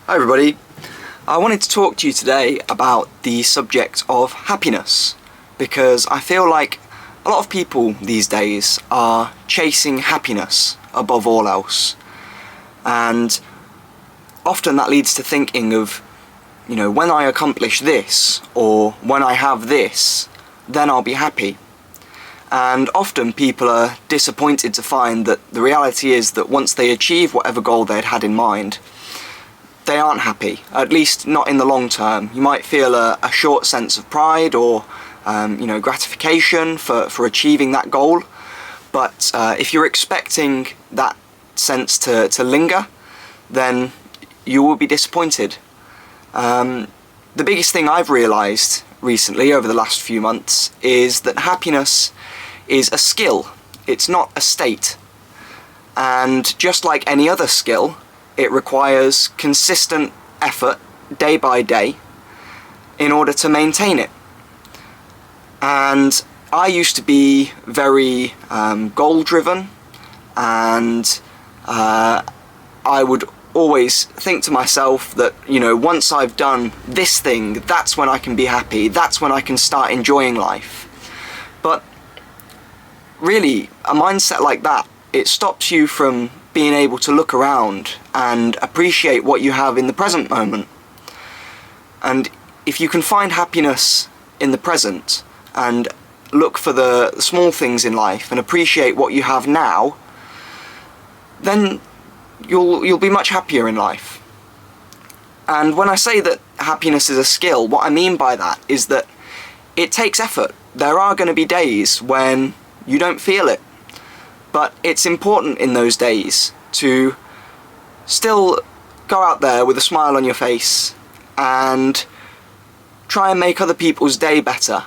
Hi everybody. I wanted to talk to you today about the subject of happiness, because I feel like a lot of people these days are chasing happiness above all else, and often that leads to thinking of, when I accomplish this, or when I have this, then I'll be happy. And often people are disappointed to find that the reality is that once they achieve whatever goal they'd had in mind, they aren't happy, at least not in the long term. You might feel a short sense of pride or gratification for achieving that goal, but if you're expecting that sense to linger, then you will be disappointed. The biggest thing I've realised recently over the last few months is that happiness is a skill, it's not a state. And just like any other skill, it requires consistent effort day by day in order to maintain it. And I used to be very goal driven, and I would always think to myself that, once I've done this thing, that's when I can be happy, that's when I can start enjoying life. But really, a mindset like that, it stops you from being able to look around and appreciate what you have in the present moment. And if you can find happiness in the present and look for the small things in life and appreciate what you have now, then you'll be much happier in life. And when I say that happiness is a skill, what I mean by that is that it takes effort. There are going to be days when you don't feel it, but it's important in those days to still go out there with a smile on your face and try and make other people's day better,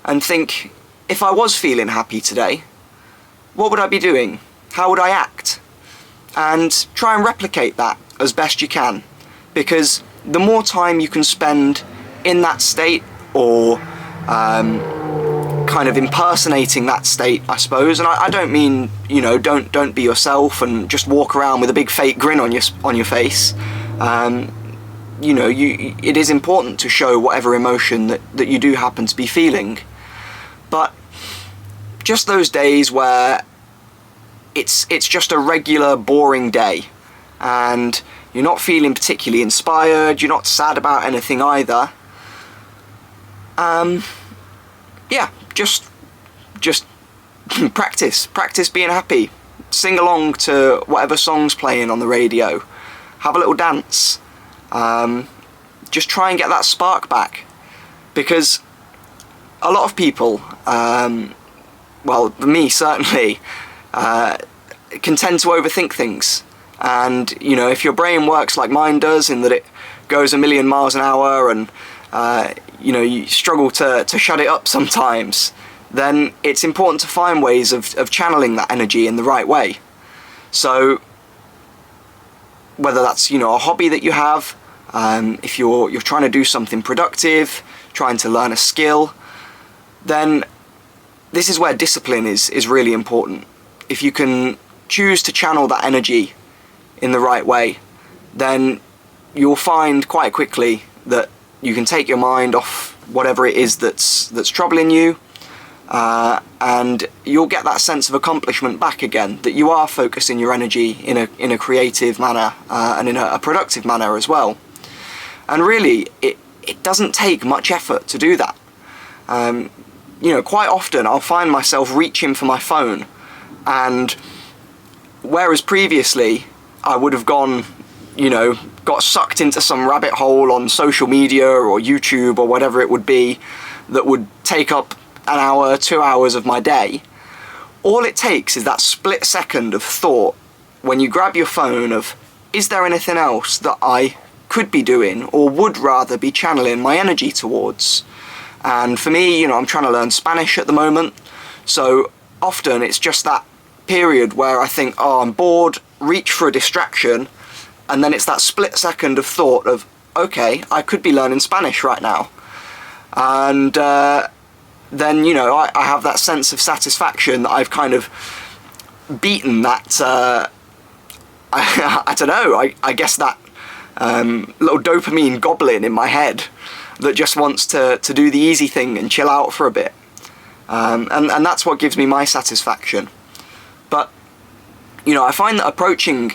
and think, if I was feeling happy today, what would I be doing? How would I act? And try and replicate that as best you can, because the more time you can spend in that state, or kind of impersonating that state, I suppose, and I don't mean, don't be yourself and just walk around with a big fake grin on your face. It is important to show whatever emotion that you do happen to be feeling, but just those days where it's just a regular boring day and you're not feeling particularly inspired, you're not sad about anything either, just practice being happy. Sing along to whatever song's playing on the radio, have a little dance, just try and get that spark back, because a lot of people, me certainly, can tend to overthink things. And if your brain works like mine does, in that it goes a million miles an hour, and you struggle to shut it up sometimes, then it's important to find ways of channeling that energy in the right way. So whether that's a hobby that you have, if you're trying to do something productive, trying to learn a skill, then this is where discipline is really important. If you can choose to channel that energy in the right way, then you'll find quite quickly that you can take your mind off whatever it is that's troubling you, and you'll get that sense of accomplishment back again, that you are focusing your energy in a creative manner, and in a productive manner as well. And really, it doesn't take much effort to do that. Quite often I'll find myself reaching for my phone, and whereas previously I would have got sucked into some rabbit hole on social media or YouTube or whatever it would be that would take up an hour, 2 hours of my day, all it takes is that split second of thought when you grab your phone of, is there anything else that I could be doing or would rather be channeling my energy towards? And for me, I'm trying to learn Spanish at the moment, so often it's just that period where I think, oh, I'm bored, reach for a distraction, and then it's that split second of thought of, okay, I could be learning Spanish right now. And then, I have that sense of satisfaction that I've kind of beaten that, I don't know, I guess that little dopamine goblin in my head that just wants to do the easy thing and chill out for a bit. And that's what gives me my satisfaction. But, you know, I find that approaching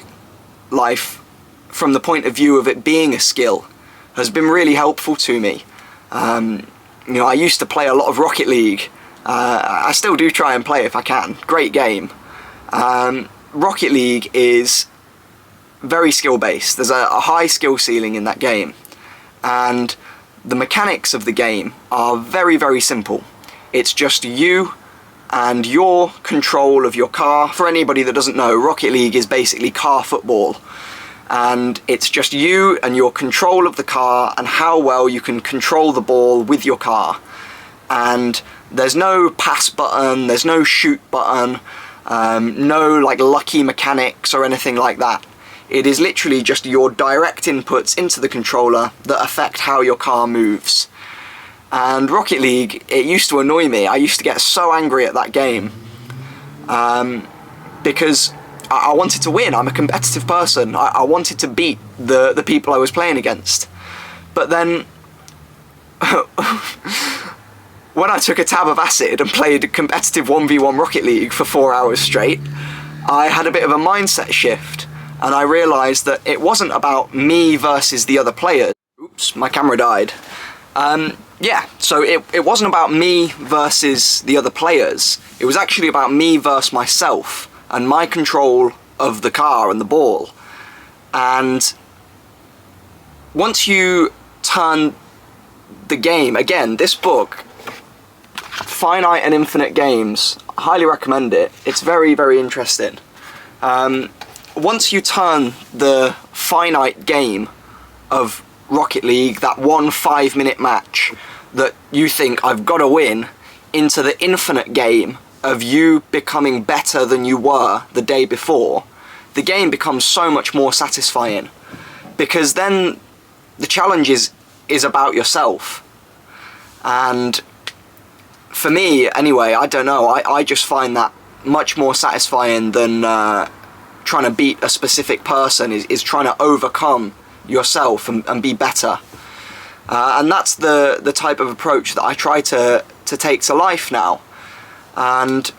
life from the point of view of it being a skill has been really helpful to me. You know, I used to play a lot of Rocket League. I still do try and play if I can. Great game. Rocket League is very skill-based. There's a high skill ceiling in that game. And the mechanics of the game are very, very simple. It's just you and your control of your car. For anybody that doesn't know, Rocket League is basically car football. And it's just you and your control of the car and how well you can control the ball with your car. And there's no pass button, there's no shoot button, no like lucky mechanics or anything like that. It is literally just your direct inputs into the controller that affect how your car moves. And Rocket League, it used to annoy me. I used to get so angry at that game because I wanted to win. I'm a competitive person. I wanted to beat the people I was playing against. But then when I took a tab of acid and played competitive 1v1 Rocket League for 4 hours straight, I had a bit of a mindset shift, and I realised that it wasn't about me versus the other players. Oops, my camera died. Yeah, so it wasn't about me versus the other players. It was actually about me versus myself and my control of the car and the ball. And once you turn the game, again, this book, Finite and Infinite Games, I highly recommend it. It's very, very interesting. Once you turn the finite game of Rocket League, that 1 5-minute match that you think I've got to win, into the infinite game of you becoming better than you were the day before, the game becomes so much more satisfying, because then the challenge is about yourself. And for me anyway, I don't know, I just find that much more satisfying than trying to beat a specific person, is trying to overcome yourself and be better. And that's the type of approach that I try to take to life now. And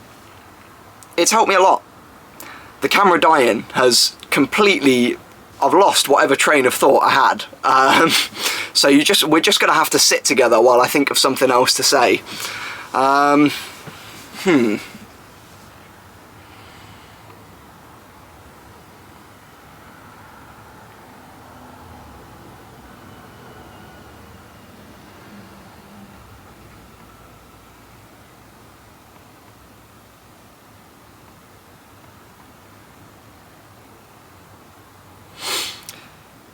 it's helped me a lot. The camera dying has completely, I've lost whatever train of thought I had. So we're just going to have to sit together while I think of something else to say.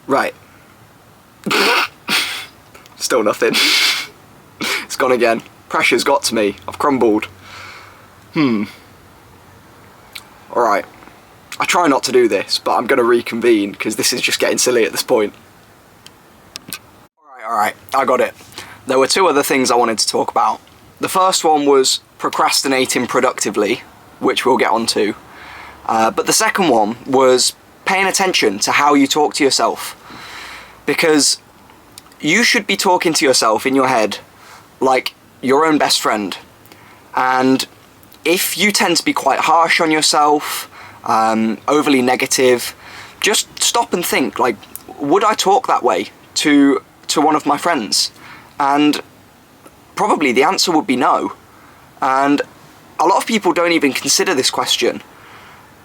Right. Still nothing. It's gone again. Pressure's got to me. I've crumbled. Alright. I try not to do this, but I'm going to reconvene because this is just getting silly at this point. Alright, I got it. There were 2 other things I wanted to talk about. The first one was procrastinating productively, which we'll get onto. But the second one was paying attention to how you talk to yourself. Because you should be talking to yourself in your head like your own best friend. And if you tend to be quite harsh on yourself, overly negative, just stop and think, like, would I talk that way to one of my friends? And probably the answer would be no. And a lot of people don't even consider this question.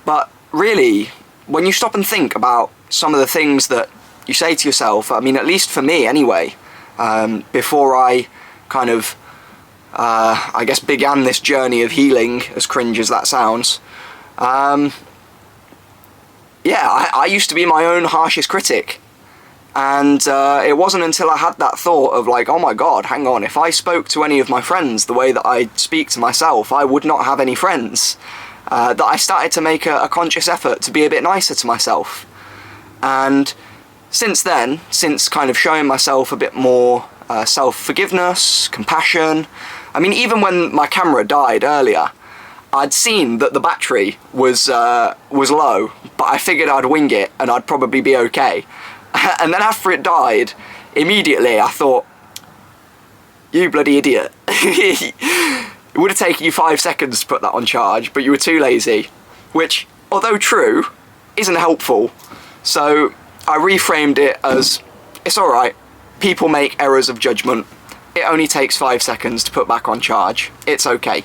But really, when you stop and think about some of the things that you say to yourself, I mean, at least for me anyway, before I kind of, I guess, began this journey of healing, as cringe as that sounds, yeah, I used to be my own harshest critic. And it wasn't until I had that thought of like, oh my god, hang on, if I spoke to any of my friends the way that I speak to myself, I would not have any friends. That I started to make a conscious effort to be a bit nicer to myself. And since then, since kind of showing myself a bit more self-forgiveness, compassion, I mean, even when my camera died earlier, I'd seen that the battery was low, but I figured I'd wing it and I'd probably be okay. And then after it died, immediately I thought, you bloody idiot. It would have taken you 5 seconds to put that on charge, but you were too lazy, which, although true, isn't helpful. So I reframed it as, it's alright, people make errors of judgment. It only takes 5 seconds to put back on charge. It's okay.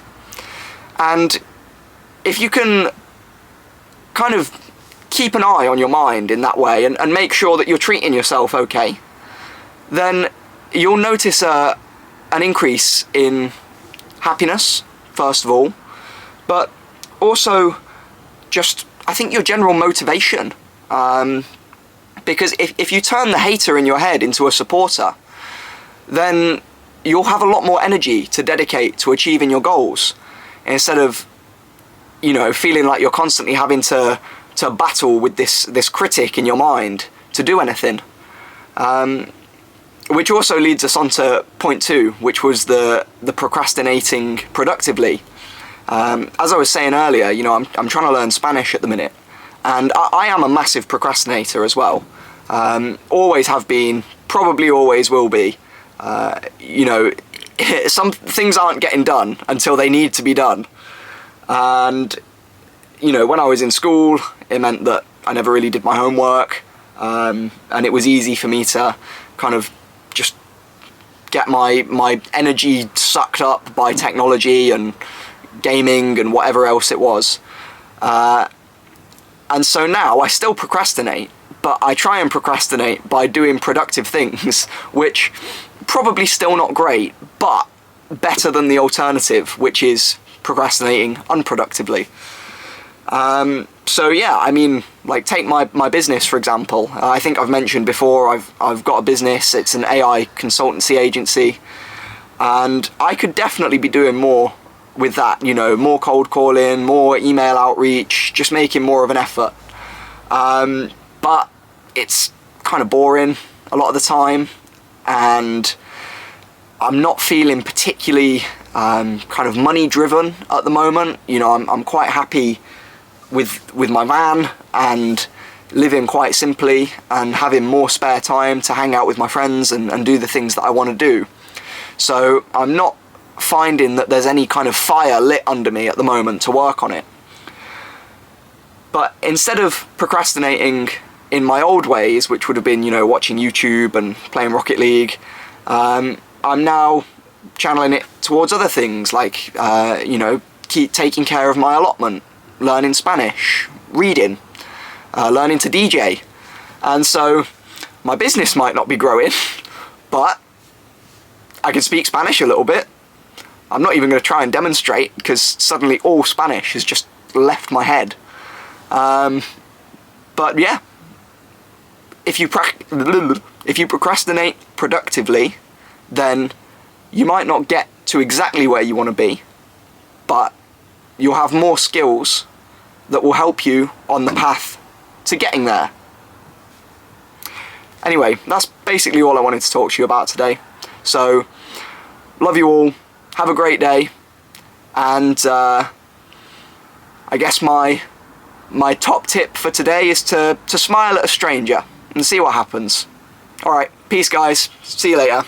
And if you can kind of keep an eye on your mind in that way and make sure that you're treating yourself okay, then you'll notice an increase in happiness, first of all, but also just, I think, your general motivation. Because if you turn the hater in your head into a supporter, then you'll have a lot more energy to dedicate to achieving your goals, instead of, you know, feeling like you're constantly having to battle with this critic in your mind to do anything. Which also leads us on to point 2, which was the procrastinating productively. As I was saying earlier, you know, I'm trying to learn Spanish at the minute, and I am a massive procrastinator as well. Always have been, probably always will be. You know, some things aren't getting done until they need to be done. And, you know, when I was in school, it meant that I never really did my homework, and it was easy for me to kind of just get my energy sucked up by technology and gaming and whatever else it was. And so now I still procrastinate, but I try and procrastinate by doing productive things, which probably still not great, but better than the alternative, which is procrastinating unproductively. So yeah, I mean, like, take my business for example. I think I've mentioned before, I've got a business. It's an AI consultancy agency, and I could definitely be doing more with that, you know, more cold calling, more email outreach, just making more of an effort. But it's kind of boring a lot of the time, and I'm not feeling particularly kind of money driven at the moment. You know, I'm quite happy with my van and living quite simply and having more spare time to hang out with my friends and do the things that I want to do. So I'm not finding that there's any kind of fire lit under me at the moment to work on it. But instead of procrastinating in my old ways, which would have been, you know, watching YouTube and playing Rocket League, I'm now channeling it towards other things, like, you know, keep taking care of my allotment, learning Spanish, reading, learning to DJ. And so my business might not be growing, but I can speak Spanish a little bit. I'm not even going to try and demonstrate, because suddenly all Spanish has just left my head. But yeah, if you procrastinate productively, then you might not get to exactly where you want to be, but you'll have more skills that will help you on the path to getting there. Anyway, that's basically all I wanted to talk to you about today. So, love you all, have a great day, and I guess my top tip for today is to smile at a stranger and see what happens. Alright, peace guys, see you later.